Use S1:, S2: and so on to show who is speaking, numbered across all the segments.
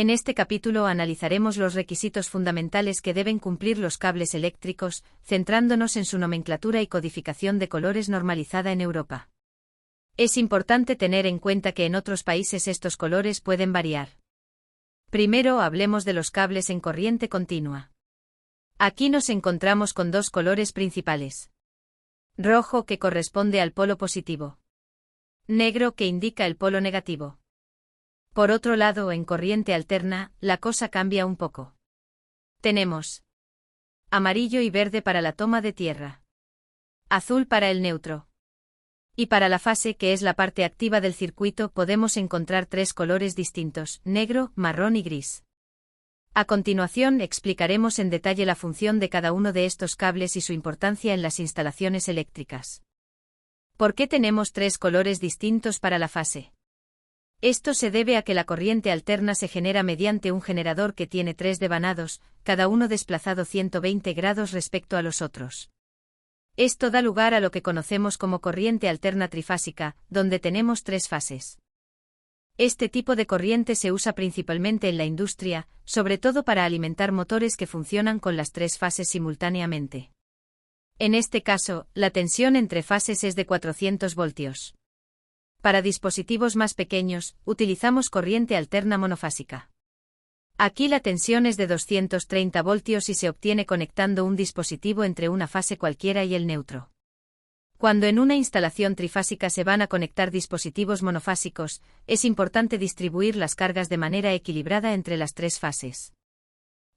S1: En este capítulo analizaremos los requisitos fundamentales que deben cumplir los cables eléctricos, centrándonos en su nomenclatura y codificación de colores normalizada en Europa. Es importante tener en cuenta que en otros países estos colores pueden variar. Primero hablemos de los cables en corriente continua. Aquí nos encontramos con dos colores principales. Rojo, que corresponde al polo positivo. Negro, que indica el polo negativo. Por otro lado, en corriente alterna, la cosa cambia un poco. Tenemos amarillo y verde para la toma de tierra. Azul para el neutro. Y para la fase, que es la parte activa del circuito, podemos encontrar tres colores distintos: negro, marrón y gris. A continuación explicaremos en detalle la función de cada uno de estos cables y su importancia en las instalaciones eléctricas. ¿Por qué tenemos tres colores distintos para la fase? Esto se debe a que la corriente alterna se genera mediante un generador que tiene tres devanados, cada uno desplazado 120 grados respecto a los otros. Esto da lugar a lo que conocemos como corriente alterna trifásica, donde tenemos tres fases. Este tipo de corriente se usa principalmente en la industria, sobre todo para alimentar motores que funcionan con las tres fases simultáneamente. En este caso, la tensión entre fases es de 400 voltios. Para dispositivos más pequeños, utilizamos corriente alterna monofásica. Aquí la tensión es de 230 voltios y se obtiene conectando un dispositivo entre una fase cualquiera y el neutro. Cuando en una instalación trifásica se van a conectar dispositivos monofásicos, es importante distribuir las cargas de manera equilibrada entre las tres fases.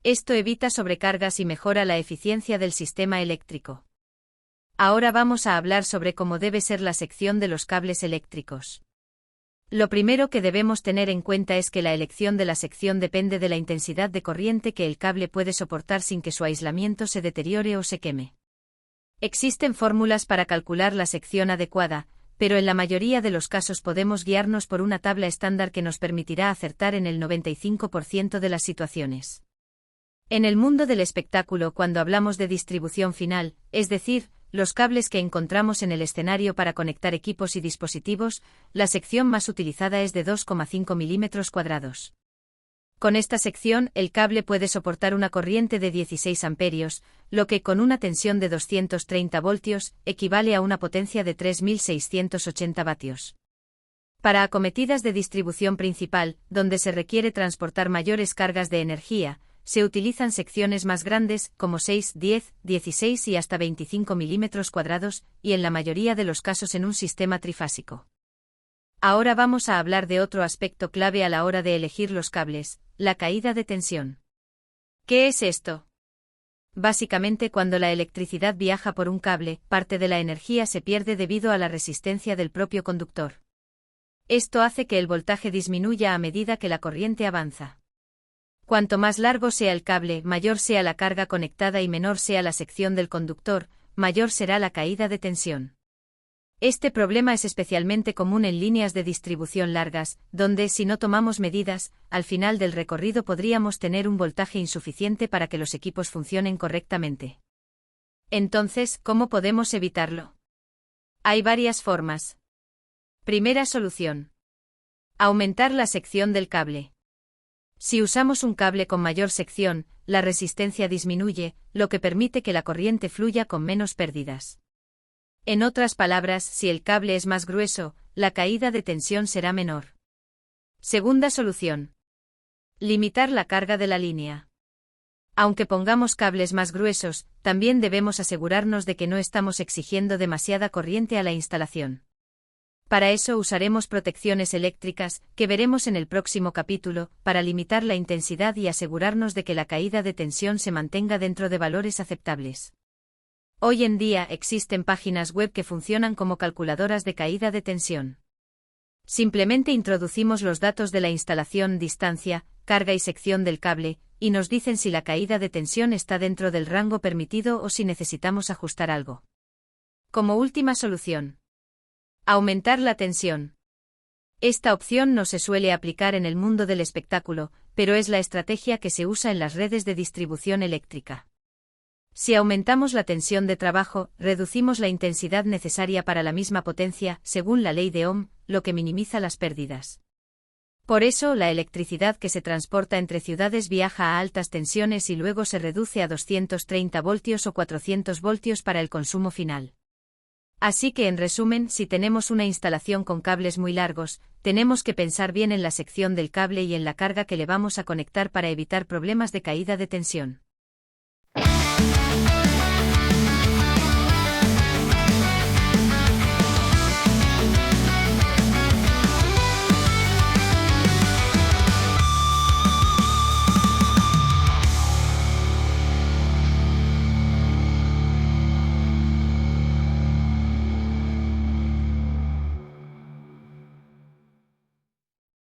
S1: Esto evita sobrecargas y mejora la eficiencia del sistema eléctrico. Ahora vamos a hablar sobre cómo debe ser la sección de los cables eléctricos. Lo primero que debemos tener en cuenta es que la elección de la sección depende de la intensidad de corriente que el cable puede soportar sin que su aislamiento se deteriore o se queme. Existen fórmulas para calcular la sección adecuada, pero en la mayoría de los casos podemos guiarnos por una tabla estándar que nos permitirá acertar en el 95% de las situaciones. En el mundo del espectáculo, cuando hablamos de distribución final, es decir, los cables que encontramos en el escenario para conectar equipos y dispositivos, la sección más utilizada es de 2,5 milímetros cuadrados. Con esta sección, el cable puede soportar una corriente de 16 amperios, lo que con una tensión de 230 voltios, equivale a una potencia de 3.680 vatios. Para acometidas de distribución principal, donde se requiere transportar mayores cargas de energía, se utilizan secciones más grandes, como 6, 10, 16 y hasta 25 milímetros cuadrados, y en la mayoría de los casos en un sistema trifásico. Ahora vamos a hablar de otro aspecto clave a la hora de elegir los cables: la caída de tensión. ¿Qué es esto? Básicamente, cuando la electricidad viaja por un cable, parte de la energía se pierde debido a la resistencia del propio conductor. Esto hace que el voltaje disminuya a medida que la corriente avanza. Cuanto más largo sea el cable, mayor sea la carga conectada y menor sea la sección del conductor, mayor será la caída de tensión. Este problema es especialmente común en líneas de distribución largas, donde, si no tomamos medidas, al final del recorrido podríamos tener un voltaje insuficiente para que los equipos funcionen correctamente. Entonces, ¿cómo podemos evitarlo? Hay varias formas. Primera solución: aumentar la sección del cable. Si usamos un cable con mayor sección, la resistencia disminuye, lo que permite que la corriente fluya con menos pérdidas. En otras palabras, si el cable es más grueso, la caída de tensión será menor. Segunda solución: limitar la carga de la línea. Aunque pongamos cables más gruesos, también debemos asegurarnos de que no estamos exigiendo demasiada corriente a la instalación. Para eso usaremos protecciones eléctricas, que veremos en el próximo capítulo, para limitar la intensidad y asegurarnos de que la caída de tensión se mantenga dentro de valores aceptables. Hoy en día existen páginas web que funcionan como calculadoras de caída de tensión. Simplemente introducimos los datos de la instalación, distancia, carga y sección del cable, y nos dicen si la caída de tensión está dentro del rango permitido o si necesitamos ajustar algo. Como última solución: aumentar la tensión. Esta opción no se suele aplicar en el mundo del espectáculo, pero es la estrategia que se usa en las redes de distribución eléctrica. Si aumentamos la tensión de trabajo, reducimos la intensidad necesaria para la misma potencia, según la ley de Ohm, lo que minimiza las pérdidas. Por eso, la electricidad que se transporta entre ciudades viaja a altas tensiones y luego se reduce a 230 voltios o 400 voltios para el consumo final. Así que, en resumen, si tenemos una instalación con cables muy largos, tenemos que pensar bien en la sección del cable y en la carga que le vamos a conectar para evitar problemas de caída de tensión.